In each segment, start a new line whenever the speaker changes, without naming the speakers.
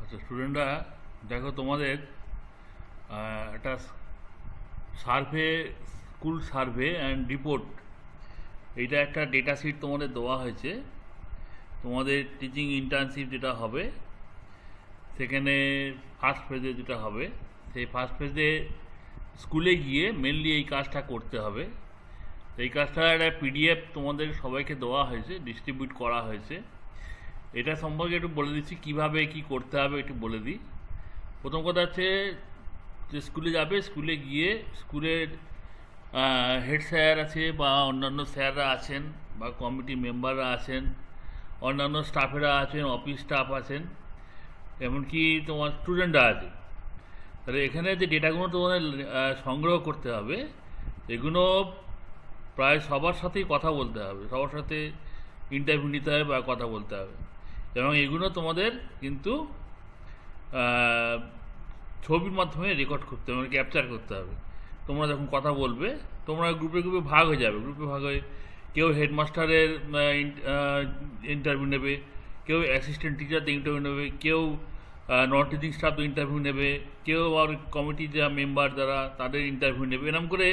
আচ্ছা স্টুডেন্টরা, দেখো তোমাদের একটা survey, school survey and report, এইটা একটা ডেটা শিট তোমাদের দেওয়া হয়েছে। তোমাদের টিচিং ইন্টার্নশিপ যেটা হবে সেখানে ফার্স্ট ফেজে যেটা হবে, সেই ফার্স্ট ফেজে স্কুলে গিয়ে মেনলি এই কাজটা করতে হবে। এই কাজটা একটা পিডিএফ তোমাদের সবাইকে দেওয়া হয়েছে, ডিস্ট্রিবিউট করা হয়েছে। এটা সম্পর্কে একটু বলে দিচ্ছি কীভাবে কি করতে হবে, একটু বলে দিই। প্রথম কথা হচ্ছে যে স্কুলে যাবে, স্কুলে গিয়ে স্কুলের হেড স্যার আছে বা অন্যান্য স্যাররা আছেন বা কমিটি মেম্বাররা আছেন, অন্যান্য স্টাফেরা আছেন, অফিস স্টাফ আছেন, এমনকি তোমার স্টুডেন্টরা আছে। তাহলে এখানে যে ডেটাগুলো তোমাদের সংগ্রহ করতে হবে, এগুলো প্রায় সবার সাথেই কথা বলতে হবে, সবার সাথে ইন্টারভিউ নিতে হবে বা কথা বলতে হবে। এবং এগুলো তোমাদের কিন্তু ছবির মাধ্যমে রেকর্ড করতে হবে, মানে ক্যাপচার করতে হবে। তোমরা যখন কথা বলবে, তোমরা গ্রুপে গ্রুপে ভাগ হয়ে যাবে, গ্রুপে ভাগ হয়ে কেউ হেডমাস্টারের ইন্টারভিউ নেবে, কেউ অ্যাসিস্ট্যান্ট টিচারদের ইন্টারভিউ নেবে, কেউ নন টিচিং স্টাফদের ইন্টারভিউ নেবে, কেউ আর কমিটির যা মেম্বার যারা তাদের ইন্টারভিউ নেবে। এরকম করে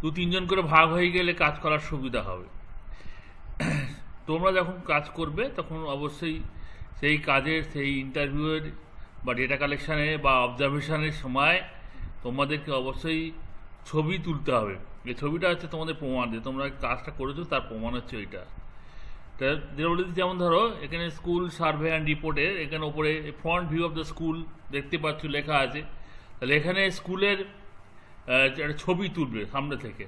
2-3 জন করে ভাগ হয়ে গেলে কাজ করার সুবিধা হবে। তোমরা যখন কাজ করবে তখন অবশ্যই সেই কাজের, সেই ইন্টারভিউয়ের বা ডেটা কালেকশানে বা অবজারভেশনের সময় তোমাদেরকে অবশ্যই ছবি তুলতে হবে। এই ছবিটা হচ্ছে তোমাদের প্রমাণ যে তোমরা কাজটা করেছো, তার প্রমাণ হচ্ছে ওইটা। যেটা বলে দিচ্ছি, যেমন ধরো এখানে স্কুল সার্ভে অ্যান্ড রিপোর্টের এখানে ওপরে front view of the school দেখতে পাচ্ছ লেখা আছে। তাহলে এখানে স্কুলের একটা ছবি তুলবে সামনে থেকে,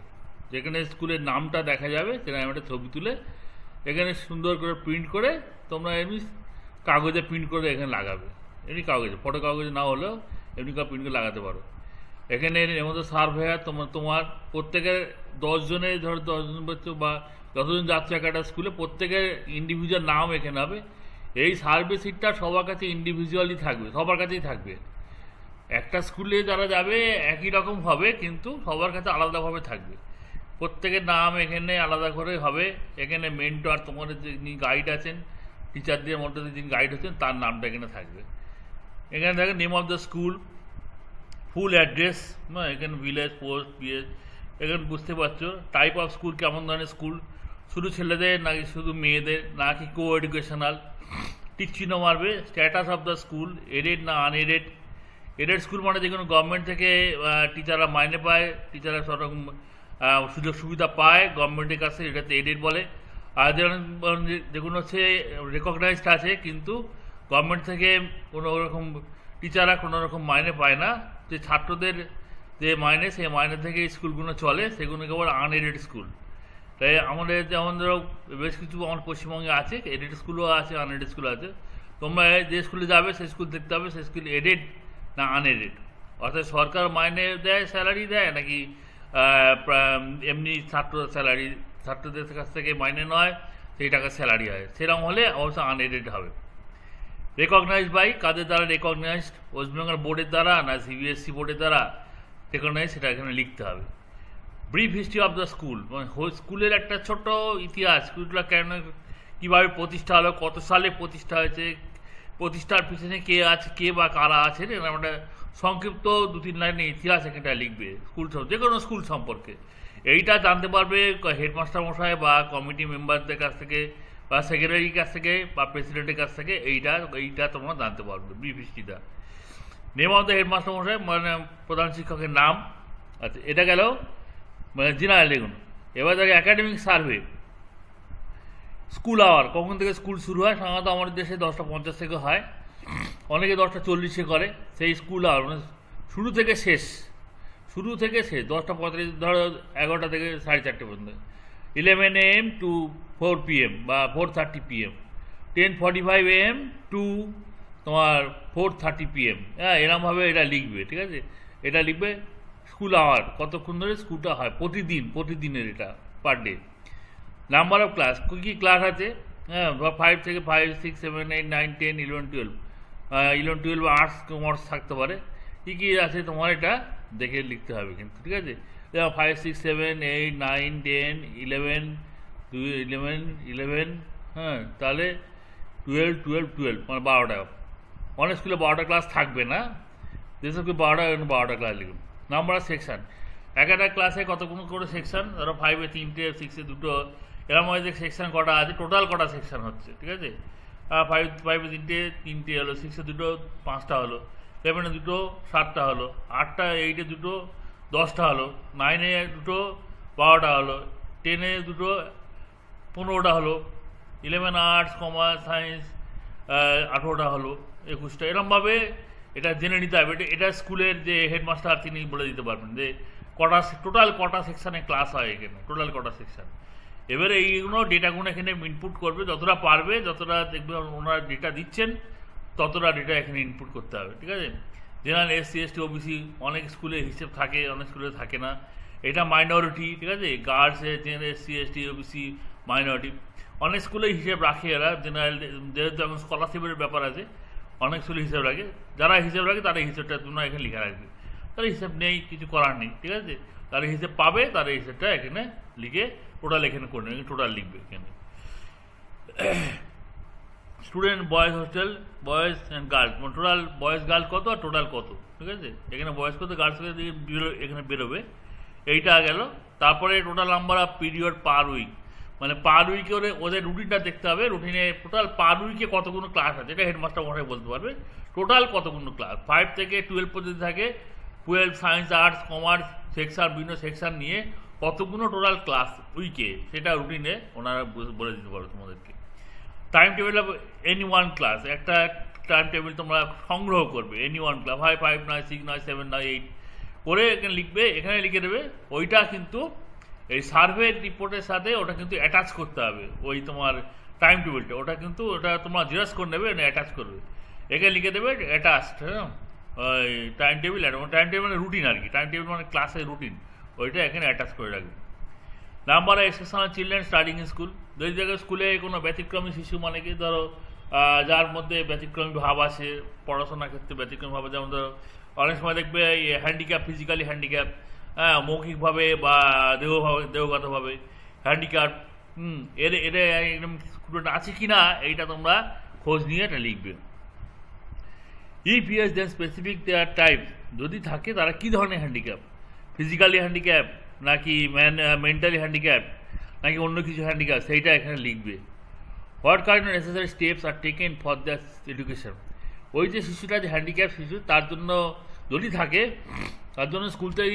যেখানে স্কুলের নামটা দেখা যাবে সেখানে একটা ছবি তুলে এখানে সুন্দর করে প্রিন্ট করে তোমরা এমনি কাগজে প্রিন্ট করে এখানে লাগাবে। এমনি কাগজে, ফটো কাগজে না হলেও এমনি প্রিন্ট করে লাগাতে পারো। এখানে এর মধ্যে সার্ভেয়ার তোমার প্রত্যেকের 10 জনের, ধরো 10 জন বাচ্চা বা যতজন যাচ্ছে একটা স্কুলে, প্রত্যেকের ইন্ডিভিজুয়াল নাম এখানে হবে। এই সার্ভে শিটটা সবার কাছে ইন্ডিভিজুয়ালি থাকবে, সবার কাছেই থাকবে। একটা স্কুলে যারা যাবে একই রকম হবে, কিন্তু সবার কাছে আলাদাভাবে থাকবে। প্রত্যেকের নাম এখানে আলাদা করে হবে। এখানে মেন্টর, তোমাদের যিনি গাইড আছেন, টিচারদের মধ্যে যিনি গাইড আছেন, তার নামটা এখানে থাকবে। এখানে থাকে name of the school, full address, এখানে ভিলেজ, পোস্ট, পিএস, এখানে বুঝতে পারছো। টাইপ অফ স্কুল, কেমন ধরনের স্কুল, শুধু ছেলেদের নাকি শুধু মেয়েদের, নাকি কো এডুকেশনাল, টিক চিহ্ন মারবে। Status of the school, aided না আনএডেড। এডেড স্কুল মানে যে কোনো গভর্নমেন্ট থেকে টিচাররা মাইনে পায়, টিচাররা সব রকম সুযোগ সুবিধা পায় গভর্নমেন্টের কাছে, এটাতে এডেড বলে। আর যেগুলো হচ্ছে রেকগনাইজড আছে, কিন্তু গভর্নমেন্ট থেকে কোনো রকম টিচাররা কোনো রকম মাইনে পায় না, যে ছাত্রদের যে মাইনে, সেই মাইনে থেকে স্কুলগুলো চলে, সেগুলোকে আবার আনএডেড স্কুল। তাই আমাদের যেমন ধরো বেশ কিছু আমার পশ্চিমবঙ্গে আছে, এডেড স্কুলও আছে, আনএডেড স্কুল আছে। তোমরা যে স্কুলে যাবে সেই স্কুল দেখতে হবে সেই স্কুল এডেড না আনএডেড, অর্থাৎ সরকার মাইনে দেয়, স্যালারি দেয়, নাকি এমনি ছাত্র স্যালারি, ছাত্রদের কাছ থেকে মাইনে নয়, সেই টাকা স্যালারি হয়। সেরকম হলে অবশ্য আনএডেড হবে। রেকগনাইজড বাই, কাদের দ্বারা রেকগনাইজড, ওয়েস্ট বেঙ্গল বোর্ডের দ্বারা না সিবিএসসি বোর্ডের দ্বারা রেকগনাইজ, সেটা এখানে লিখতে হবে। Brief history of the school, মানে স্কুলের একটা ছোট ইতিহাস, স্কুলগুলো কেন কীভাবে প্রতিষ্ঠা হলো, কত সালে প্রতিষ্ঠা হয়েছে, প্রতিষ্ঠার পিছনে কে আছে, কে বা কারা আছে, এরকম একটা সংক্ষিপ্ত 2-3 লাইনের ইতিহাস এখানটা লিখবে স্কুল, যে কোনো স্কুল সম্পর্কে। এইটা জানতে পারবে হেডমাস্টার মশাই বা কমিটি মেম্বারদের কাছ থেকে বা সেক্রেটারির কাছ থেকে বা প্রেসিডেন্টের কাছ থেকে। এইটা তোমরা জানতে পারবে, ব্রিফ হিস্ট্রিটা। নেম অফ দ্য হেডমাস্টার মশাই মানে প্রধান শিক্ষকের নাম। আচ্ছা, এটা গেল মানে জেনারেল এগুলো। এবার দেখো একাডেমিক সার্ভে, স্কুল আওয়ার, কখন থেকে স্কুল শুরু হয়। সাধারণত আমাদের দেশে 10:50 থেকে হয়, অনেকে 10:40 করে। সেই স্কুল আওয়ার মানে শুরু থেকে শেষ, 10:35, ধরো 11টা থেকে 4:30 পর্যন্ত। 11 AM to 4 PM বা 4:30 PM, 10:45 AM to তোমার 4:30 PM। হ্যাঁ, এরমভাবে এটা লিখবে, ঠিক আছে। এটা লিখবে স্কুল আওয়ার, কতক্ষণ ধরে স্কুলটা হয়, প্রতিদিনের এটা per day. Number of class, কী ক্লাস আছে, হ্যাঁ, 5 থেকে 5, 6, 7, 8, 9, 10, 11, 12, 11, 12 আর্টস কমার্স থাকতে পারে। কী কী আছে তোমার এটা দেখে লিখতে হবে কিন্তু, ঠিক আছে। 5, 6, 7, 8, 9, 10, 11, 11, হ্যাঁ, তাহলে 12, 12, 12 মানে 12টা। অনেক স্কুলে 12টা ক্লাস থাকবে না, যেসব কি 12টা ক্লাস লিখুন। নাম্বার অফ সেকশন, একটা ক্লাসে কতগুলো করে সেকশন, ধরো 5-এ 3টে, 6-এ 2টো, এরকম হয় যে সেকশন কটা আছে, টোটাল কটা সেকশন হচ্ছে, ঠিক আছে? 5-এ 3টে হলো, 6-এ 2টো, 5টা হলো, 7-এ 2টো, 7টা হলো, 8টা 8-এ 2টো, 10টা হলো, 9-এ 2টো, 12টা হলো, 10-এ 2টো, 15টা হলো, 11 আর্টস কমার্স সায়েন্স 18টা হলো, 21টা, এরকমভাবে এটা জেনে নিতে হবে। এটা স্কুলের যে হেডমাস্টার তিনি বলে দিতে পারবেন যে টোটাল কটা সেকশানে ক্লাস হয় এখানে, টোটাল কটা সেকশান। এবারে এইগুলো ডেটাগুলো এখানে ইনপুট করবে, যতটা পারবে, যতটা দেখবে ওনারা ডেটা দিচ্ছেন ততটা ডেটা এখানে ইনপুট করতে হবে, ঠিক আছে? জেনারেল, SC ST OBC অনেক স্কুলে হিসেব থাকে, অনেক স্কুলে থাকে না। এটা মাইনরিটি, ঠিক আছে? গার্লসে general, SC ST OBC minority অনেক স্কুলে হিসেব রাখে এরা। জেনারেল যেহেতু এখন স্কলারশিপের ব্যাপার আছে, অনেক স্কুলে হিসেব রাখে। যারা হিসেব রাখে তারা হিসেবটা তোমরা এখানে লিখে রাখবে। তারা হিসেব নেই, কিছু করার নেই, ঠিক আছে? তারা হিসেব পাবে, তারা হিসেবটা এখানে লিখে টোটাল এখানে করে নেবে, টোটাল লিখবে এখানে। Student boys hostel, boys and girls, total boys girls কত আর টোটাল কত, ঠিক আছে? এখানে বয়েজ কত, গার্লস কত এখানে বেরোবে, এইটা গেল। তারপরে total number of period per week, মানে পার উইকে ওদের রুটিনটা দেখতে হবে। রুটিনে টোটাল পার উইকে কতগুলো ক্লাস আছে, এটা হেডমাস্টার মশাই বলতে পারবে। টোটাল কতগুলো ক্লাস, 5 থেকে 12 পর্যন্ত থাকে, 12 সায়েন্স আর্টস কমার্স সেকশন, বিভিন্ন সেকশন নিয়ে কতগুলো টোটাল ক্লাস উইকে, সেটা রুটিনে ওনারা বলে দিতে পারবে তোমাদেরকে। Time table of any one class, একটা টাইম টেবিল তোমরা সংগ্রহ করবে, এনি ওয়ান ক্লাস, 5 নয়, 6 নয়, 7 নয়, 8 করে এখানে লিখবে, এখানে লিখে দেবে। ওইটা কিন্তু এই সার্ভে রিপোর্টের সাথে ওটা কিন্তু অ্যাটাচ করতে হবে, ওই তোমার টাইম টেবিলটা, ওটা কিন্তু ওটা তোমরা জেরক্স করে নেবে, অ্যাটাচ করবে, এখানে লিখে দেবে অ্যাটাচড। হ্যাঁ, ওই টাইম টেবিল, টাইম টেবিল মানে রুটিন আর কি, টাইম টেবিল মানে ক্লাসের রুটিন, ওইটা এখানে অ্যাটাচ করে রাখবে। Number of exceptional children studying in school, যদি জায়গায় স্কুলে কোনো ব্যতিক্রমী শিশু, মানে কি ধরো যার মধ্যে ব্যতিক্রমী ভাব আছে, পড়াশোনার ক্ষেত্রে ব্যতিক্রমী ভাব, যেমন ধরো অনেক সময় দেখবে হ্যান্ডিক্যাপ, ফিজিক্যালি হ্যান্ডিক্যাপ, হ্যাঁ, মৌখিকভাবে বা দেহগতভাবে হ্যান্ডিক্যাপ, এদের একদম স্টুডেন্ট আছে কি না এইটা তোমরা খোঁজ নিয়ে এটা লিখবে। If yes then specific their type, যদি থাকে তারা কী ধরনের হ্যান্ডিক্যাপ, ফিজিক্যালি হ্যান্ডিক্যাপ নাকি মেন্টালি হ্যান্ডিক্যাপ নাকি অন্য কিছু হ্যান্ডিক্যাপ, সেইটা এখানে লিখবে। What kind of necessary steps are taken for the education, ওই যে শিশুটা যে হ্যান্ডিক্যাপ শিশু, তার জন্য যদি থাকে তার জন্য স্কুল থেকে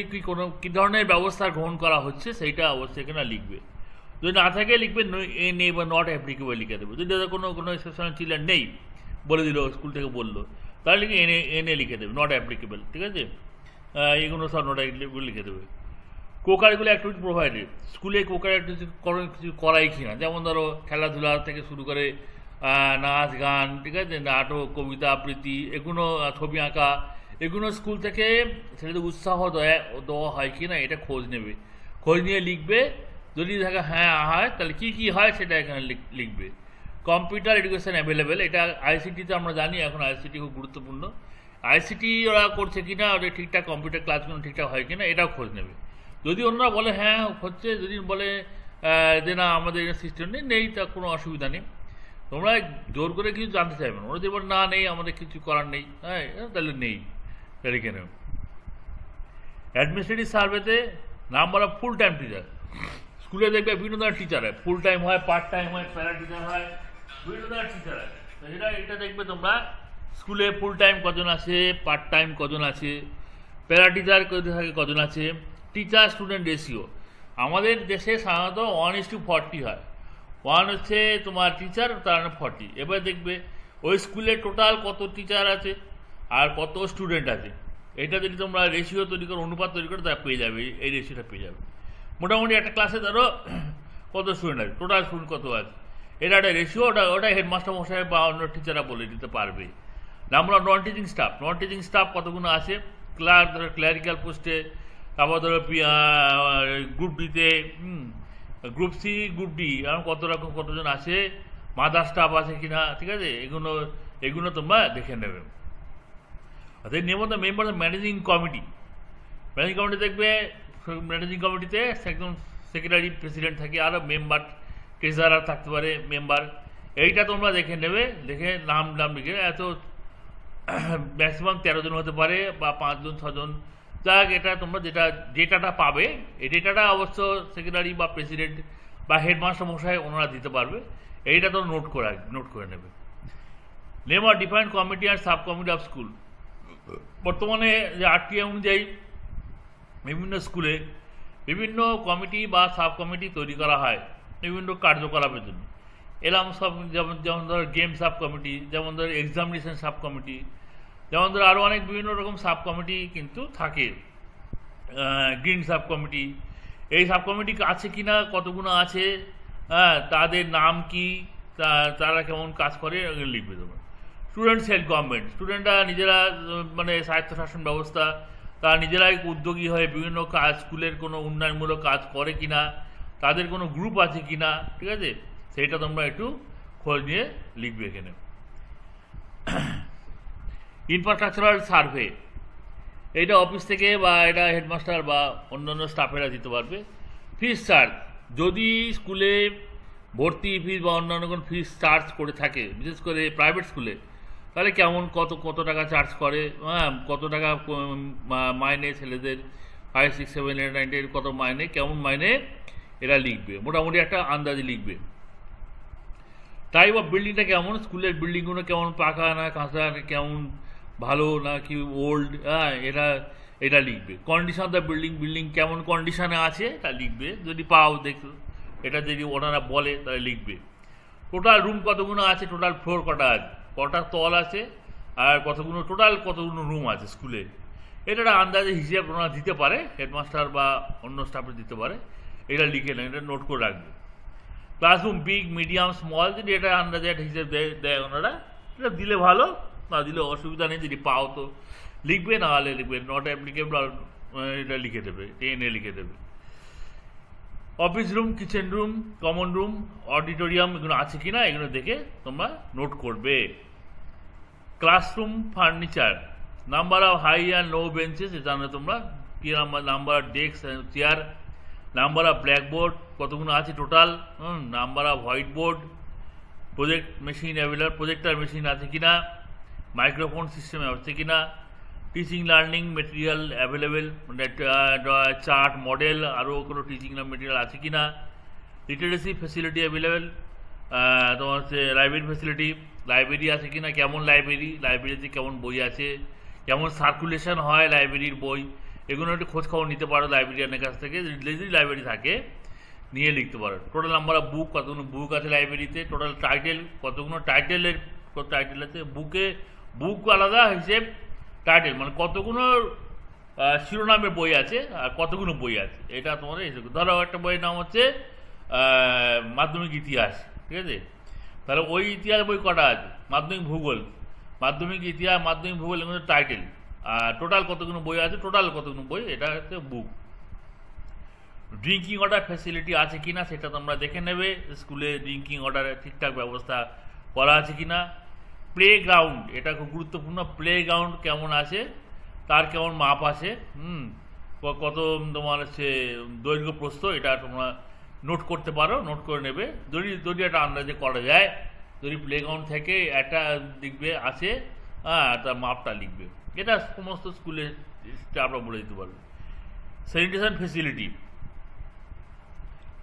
কী ধরনের ব্যবস্থা গ্রহণ করা হচ্ছে সেইটা অবশ্যই এখানে লিখবে। যদি না থাকে লিখবে নেই বা নট অ্যাপ্লিকেবল লিখে দেবে। যদি কোনো এক্সেপশনাল চিলড্রেন নেই বলে দিল, স্কুল থেকে বললো, তাহলে লিখে এনে লিখে দেবে, নট অ্যাপ্লিকেবল, ঠিক আছে? এগুলো সব নট অ্যাপ্লিকেবল লিখে দেবে। কোকারিকুলার অ্যাক্টিভিটি প্রোভাইডেড, স্কুলে কোকারিকুলার কিছু করাই কি না, যেমন ধরো খেলাধুলা থেকে শুরু করে নাচ গান, ঠিক আছে, নাটক, কবিতা আবৃত্তি, এগুলো, ছবি আঁকা, এগুলো স্কুল থেকে ছেলেদের উৎসাহ দেওয়া হয় কি না এটা খোঁজ নেবে। খোঁজ নিয়ে লিখবে, যদি দেখা হ্যাঁ হয় তাহলে কী কী হয় সেটা এখানে লিখবে। কম্পিউটার এডুকেশন অ্যাভেলেবেল, এটা আইসিটিতে আমরা জানি, এখন আইসিটি খুব গুরুত্বপূর্ণ। আইসিটি ওরা করছে কি না, ওদের ঠিকঠাক কম্পিউটার ক্লাসগুলো ঠিকঠাক হয় কি না এটাও খোঁজ নেবে। যদি অন্যরা বলে হ্যাঁ হচ্ছে, যদি বলে যে না আমাদের সিস্টেম নেই, তা কোনো অসুবিধা নেই, তোমরা জোর করে কিছু জানতে চাইবে না। ওরা যদি বলে না নেই, আমাদের কিছু করার নেই, হ্যাঁ, তাহলে নেই, লিখে নেব। অ্যাডমিনিস্ট্রেটিভ সার্ভেতে number of full time teacher, স্কুলে দেখবে বিভিন্ন ধরনের টিচার হয়, ফুল টাইম হয়, পার্ট টাইম হয়, প্যারা টিচার হয়, বিভিন্ন ধরনের টিচার হয়। এটা দেখবে তোমরা স্কুলে ফুল টাইম কজন আছে, পার্ট টাইম কজন আছে, প্যারা টিচার কজন আছে, টিচার স্টুডেন্ট রেশিও। আমাদের দেশে সাধারণত 1:40 হয়, 1 হচ্ছে তোমার টিচার, তার 40। এবার দেখবে ওই স্কুলে টোটাল কত টিচার আছে আর কত স্টুডেন্ট আছে, এটা যদি তোমরা রেশিও তৈরি করো, অনুপাত তৈরি করো, তা পেয়ে যাবে, এই রেশিওটা পেয়ে যাবে। মোটামুটি একটা ক্লাসে ধরো কত স্টুডেন্ট আছে, টোটাল স্টুডেন্ট কত আছে, এটা একটা রেশিও, ওটা হেডমাস্টার মশাই বা অন্য টিচাররা বলে দিতে পারবে। Number of non teaching staff, non teaching staff কতগুলো আছে, ক্লার্ক ধরো ক্লারিক্যাল পোস্টে, তারপর ধরো গ্রুপ ডিতে, গ্রুপ সি, গ্রুপ ডি, এরকম কতজন আছে, মাদার স্টাফ আছে কিনা, ঠিক আছে, এগুলো তোমরা দেখে নেবে। অর্থাৎ নিয়মিত member of managing committee, managing committee দেখবে, ম্যানেজিং কমিটিতে একদম সেক্রেটারি, প্রেসিডেন্ট থাকে, আরও মেম্বার, ট্রেজারার থাকতে পারে, মেম্বার, এইটা তোমরা দেখে নেবে, দেখে নাম লিখে, এত ম্যাক্সিমাম 13 জন হতে পারে বা 5 জন 6 জন, যাক এটা তোমরা ডেটাটা পাবে, এই ডেটাটা অবশ্য সেক্রেটারি বা প্রেসিডেন্ট বা হেডমাস্টার মশাই ওনারা দিতে পারবে, এইটা তো নোট করে নেবে। Name are defined committee and sub committee of school. বর্তমানে যে আরটিআই অনুযায়ী বিভিন্ন স্কুলে বিভিন্ন কমিটি বা সাব কমিটি তৈরি করা হয় বিভিন্ন কার্যকলাপের জন্য। এরকম সব যেমন ধর গেম সাব কমিটি, যেমন ধর এক্সামিনেশন সাব কমিটি, যেমন ধর আরও অনেক বিভিন্ন রকম সাব কমিটি কিন্তু থাকে। গ্রিন সাব কমিটি, এই সাব কমিটি আছে কি না, কতগুলো আছে, তাদের নাম কি, তারা কেমন কাজ করে লিখবে তোমরা। স্টুডেন্ট সেলফ গভর্নমেন্ট, স্টুডেন্টরা নিজেরা মানে স্বায়ত্তশাসন ব্যবস্থা, তারা নিজেরাই উদ্যোগী হয়ে বিভিন্ন কাজ, স্কুলের কোনো উন্নয়নমূলক কাজ করে কিনা, তাদের কোনো গ্রুপ আছে কিনা, ঠিক আছে, সেইটা তোমরা একটু খোঁজ নিয়ে লিখবে এখানে। ইনফ্রাস্ট্রাকচারাল সার্ভে, এইটা অফিস থেকে বা এটা হেডমাস্টার বা অন্যান্য স্টাফেরা দিতে পারবে। ফিস চার্জ, যদি স্কুলে ভর্তি ফিস বা অন্যান্য কোনো ফিস চার্জ করে থাকে, বিশেষ করে প্রাইভেট স্কুলে, তাহলে কেমন কত টাকা চার্জ করে, কত টাকা মাইনে ছেলেদের 5, 6, 7, 8, 9, 10 কত মাইনে, কেমন মাইনে, এরা লিখবে, মোটামুটি একটা আন্দাজে লিখবে। টাইপ অফ বিল্ডিংটা কেমন, স্কুলের বিল্ডিংগুলো কেমন, পাকা না কাঁচা, কেমন ভালো না কি ওল্ড, এটা লিখবে। কন্ডিশন অফ দ্য বিল্ডিং কেমন কন্ডিশনে আছে তা লিখবে, যদি পাও দেখো, এটা যদি ওনারা বলে তাহলে লিখবে। টোটাল রুম কতগুলো আছে, টোটাল ফ্লোর কটা আছে, কটা তল আছে, আর কতগুলো রুম আছে স্কুলে, এটা আন্দাজে হিসেব ওনারা দিতে পারে, হেডমাস্টার বা অন্য স্টাফে দিতে পারে, এটা লিখে নেন, এটা নোট করে রাখবে। ক্লাসরুম বিগ, মিডিয়াম, স্মল, যদি এটা আন্দাজে একটা হিসেব দেয় ওনারা, এটা দিলে ভালো, না দিলে অসুবিধা নেই, যদি পাও তো লিখবে, না হলে লিখবে নট অ্যাপ্লিকেবল, এটা লিখে দেবে, টেনে লিখে দেবে। Office room, kitchen room, common room, auditorium, এগুলো আছে কিনা এগুলো দেখে তোমরা নোট করবে। Classroom furniture, number of high and low benches, জানো তোমরা কি number of desk chair, number of blackboard কতগুলো আছে total, number of white board, project machine available, projector machine আছে কিনা, মাইক্রোফোন সিস্টেম আছে কিনা, টিচিং লার্নিং মেটেরিয়াল অ্যাভেলেবেল, মানে চার্ট, মডেল, আরও কোনো টিচিং মেটেরিয়াল আছে কিনা, লিটারেসি ফেসিলিটি অ্যাভেলেবেল, তোমার হচ্ছে লাইব্রেরি ফেসিলিটি, লাইব্রেরি আছে কিনা, কেমন লাইব্রেরিতে কেমন বই আছে, কেমন সার্কুলেশন হয় লাইব্রেরির বই, এগুলো একটু খোঁজ খবর নিতে পারো লাইব্রেরিয়ানের কাছ থেকে, যদি লাইব্রেরি থাকে নিয়ে লিখতে পারো। টোটাল নাম্বার অফ বুক, কতগুলো বুক আছে লাইব্রেরিতে, টোটাল টাইটেল, কতগুলো টাইটেল আছে বুক আলাদা হিসেব, টাইটেল মানে কতগুলো শিরোনামের বই আছে আর কতগুলো বই আছে, এটা তোমাদের হিসেব। ধরো একটা বইয়ের নাম হচ্ছে মাধ্যমিক ইতিহাস, ঠিক আছে, তাহলে ওই ইতিহাস বই কটা আছে, মাধ্যমিক ভূগোল, মাধ্যমিক ইতিহাস, মাধ্যমিক ভূগোল, এগুলো টাইটেল, আর টোটাল কতগুলো বই আছে, টোটাল কতগুলো বই, এটা হচ্ছে বুক। ড্রিঙ্কিং ওয়াটার ফ্যাসিলিটি আছে কিনা সেটা তোমরা দেখে নেবে, স্কুলে ড্রিঙ্কিং ওয়াটারের ঠিকঠাক ব্যবস্থা করা আছে কিনা। প্লে গ্রাউন্ড, এটা খুব গুরুত্বপূর্ণ, প্লে গ্রাউন্ড কেমন আছে, তার কেমন মাপ আছে, কত তোমার হচ্ছে দৈর্ঘ্য প্রস্থ, এটা তোমরা নোট করতে পারো, নোট করে নেবে, যদি একটা আন্দাজে করা যায়, যদি প্লে গ্রাউন্ড থেকে একটা লিখবে আছে, তার মাপটা লিখবে, এটা সমস্ত স্কুলে স্টাফরা বলে দিতে পারবে। স্যানিটেশন ফেসিলিটি,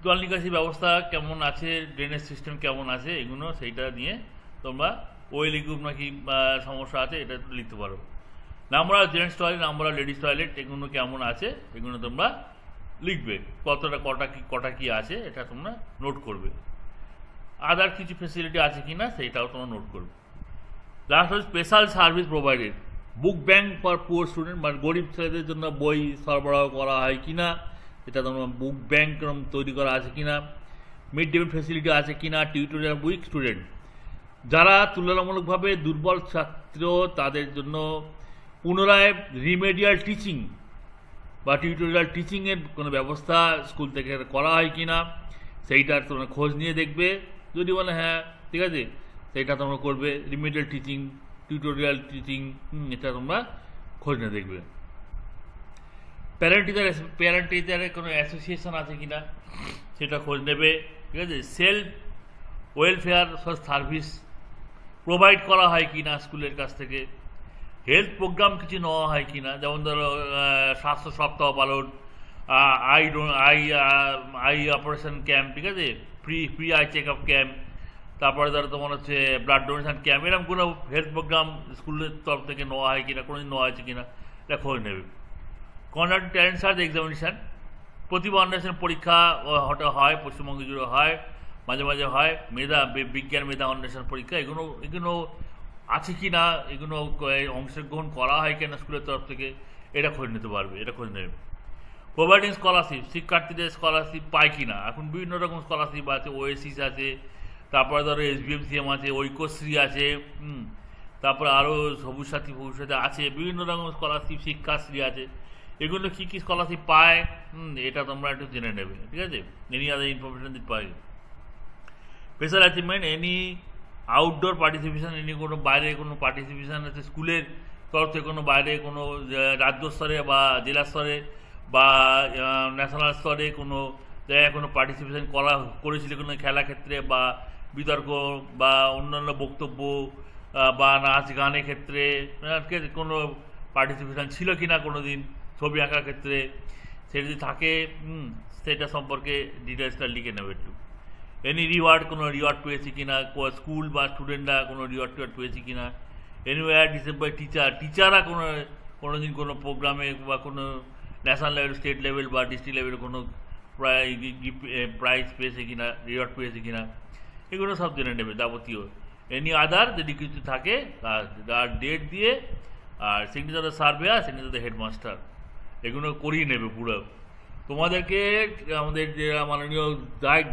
জল নিকাশি ব্যবস্থা কেমন আছে, ড্রেনেজ সিস্টেম কেমন আছে, এগুলো সেইটা নিয়ে তোমরা ওয়েল ইকুইপ নাকি সমস্যা আছে এটা লিখতে পারো। Number of gents toilet, number of ladies toilet, এগুলো কেমন আছে এগুলো তোমরা লিখবে, কটা কি আছে এটা তোমরা নোট করবে। আদার কিছু ফেসিলিটি আছে কি না সেইটাও তোমরা নোট করবে। লাস্ট হচ্ছে special service provided, book bank for poor student, মানে গরিব ছেলেদের জন্য বই সরবরাহ করা হয় কিনা, এটা তোমরা বুক ব্যাংক তৈরি করা আছে কিনা। মিড ডে মিল ফেসিলিটি আছে কিনা। টিউটোরিয়াল, উইক স্টুডেন্ট, যারা তুলনামূলকভাবে দুর্বল ছাত্র তাদের জন্য পুনরায় রিমেডিয়াল টিচিং বা টিউটোরিয়াল টিচিংয়ের কোনো ব্যবস্থা স্কুল থেকে করা হয় কিনা সেইটার তোমরা খোঁজ নিয়ে দেখবে, যদি বলে হ্যাঁ ঠিক আছে সেইটা তোমরা করবে। রিমেডিয়াল টিচিং, টিউটোরিয়াল টিচিং, এটা তোমরা খোঁজ নিয়ে দেখবে। প্যারেন্ট টিচারের কোনো অ্যাসোসিয়েশন আছে কিনা সেটা খোঁজ নেবে, ঠিক আছে। সেলফ ওয়েলফেয়ার সার্ভিস প্রোভাইড করা হয় কি না স্কুলের কাছ থেকে, হেলথ প্রোগ্রাম কিছু নেওয়া হয় কি না, যেমন ধরো স্বাস্থ্য সপ্তাহ পালন, eye eye eye operation camp, ঠিক আছে, free eye check up camp, তারপরে ধরো তোমার হচ্ছে ব্লাড ডোনেশন ক্যাম্প, এরকম কোনো হেলথ প্রোগ্রাম স্কুলের তরফ থেকে নেওয়া হয় কিনা, কোনোদিন নেওয়া হয়েছে কিনা এটা খোঁজ নেবে। কন্ডাক্ট ট্যালেন্ট সার্চ এক্সামিনেশান, প্রতিভা অন্বেষণ পরীক্ষা হয়, পশ্চিমবঙ্গে জুড়ে হয়, মাঝে মাঝে হয় বিজ্ঞান মেধা অন্বেষণ পরীক্ষা, এগুলো আছে কি না, এগুলো অংশগ্রহণ করা হয় কেন স্কুলের তরফ থেকে, এটা খোঁজ নিতে পারবে, এটা খোঁজ নেবে। প্রোভাইডিং স্কলারশিপ, শিক্ষার্থীদের স্কলারশিপ পায় কি না, এখন বিভিন্ন রকম স্কলারশিপ আছে, ওএসিস আছে, তারপরে ধরো SBMCM আছে, ঐক্যশ্রী আছে, তারপরে আরও সবুজ সাথী ভবিষ্যতে আছে, বিভিন্ন রকম স্কলারশিপ, শিক্ষাশ্রী আছে, এগুলো কী কী স্কলারশিপ পায় এটা তোমরা একটু জেনে নেবে, ঠিক আছে। এনি আদার ইনফরমেশন দিতে পাই। Special achievement, any outdoor participation, any কোনো বাইরে কোনো পার্টিসিপেশন আছে স্কুলের তরফ থেকে, কোনো বাইরে কোনো রাজ্য স্তরে বা জেলা স্তরে বা ন্যাশনাল স্তরে কোনো জায়গায় কোনো পার্টিসিপেশন করেছিল কোনো খেলাক্ষেত্রে বা বিতর্ক বা অন্যান্য বক্তব্য বা নাচ গানের ক্ষেত্রে কোনো পার্টিসিপেশন ছিল কি না কোনো দিন, ছবি আঁকার ক্ষেত্রে, সে যদি থাকে সেটা সম্পর্কে ডিটেলসটা লিখে নেবে একটু। এনি রিওয়ার্ড, কোনো রিওয়ার্ড পেয়েছি কিনা, স্কুল বা স্টুডেন্টরা কোনো রিওয়ার্ড পেয়েছি কিনা। এনিওয়ার ডিসেম্বর টিচাররা কোনো দিন কোনো প্রোগ্রামে বা কোনো ন্যাশনাল লেভেল, স্টেট লেভেল বা ডিস্ট্রিক্ট লেভেলে কোনো প্রাইজ পেয়েছে কিনা, রিওয়ার্ড পেয়েছে কিনা, এগুলো সব জেনে নেবে যাবতীয়। এনি আদার যদি কিছু থাকে তার ডেট দিয়ে, আর সিগনেচার সার্ভেয়ার, সিগনেচার হেডমাস্টার, এগুলো করিয়ে নেবে পুরো। তোমাদেরকে আমাদের যে মাননীয়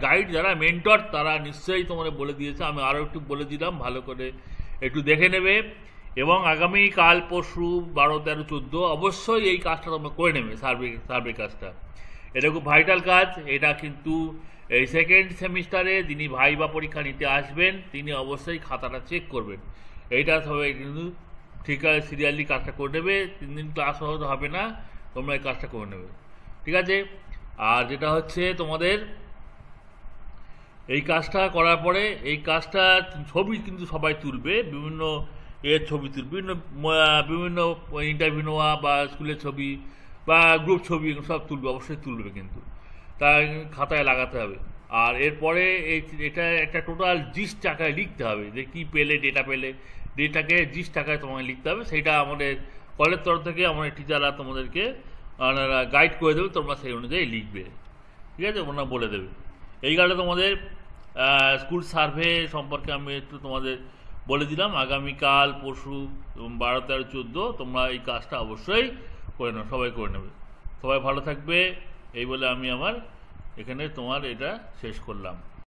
গাইড যারা মেন্টর, তারা নিশ্চয়ই তোমাদের বলে দিয়েছে, আমি আরও একটু বলে দিলাম, ভালো করে একটু দেখে নেবে। এবং আগামী কাল পরশু 12, 13, 14 অবশ্যই এই কাজটা তোমরা করে নেবে, সার্ভে কাজটা। এটা খুব ভাইটাল কাজ। এটা কিন্তু এই সেকেন্ড সেমিস্টারে যিনি ভাইবা পরীক্ষা নিতে আসবেন তিনি অবশ্যই খাতাটা চেক করবেন। এইটা সবাই কিন্তু ঠিক আছে, সিরিয়ালি কাজটা করে নেবে। 3 দিন ক্লাস হতে হবে না, তোমরা এই কাজটা করে নেবে, ঠিক আছে। আর যেটা হচ্ছে তোমাদের এই কাজটা করার পরে, এই কাজটা ছবি কিন্তু সবাই তুলবে, বিভিন্ন ছবি তুলবে, বিভিন্ন ইন্টারভিউ নেওয়া বা স্কুলের ছবি বা গ্রুপ ছবি সব তুলবে, অবশ্যই তুলবে, কিন্তু তাই খাতায় লাগাতে হবে। আর এরপরে এটা একটা টোটাল জিস্ট টাকায় লিখতে হবে, যে কী পেলে, ডেটাকে জিস্ট টাকায় তোমাকে লিখতে হবে। সেইটা আমাদের কলেজের তরফ থেকে আমাদের টিচাররা তোমাদেরকে গাইড করে দেবে, তোমরা সেই অনুযায়ী লিখবে, ঠিক আছে, ওনারা বলে দেবে। এই কারণে তোমাদের স্কুল সার্ভে সম্পর্কে আমি একটু তোমাদের বলে দিলাম। আগামীকাল পরশু 12, 13, 14 তোমরা এই কাজটা অবশ্যই করে নেবে, সবাই করে নেবে। সবাই ভালো থাকবে, এই বলে আমি আমার এখানে তোমার এটা শেষ করলাম।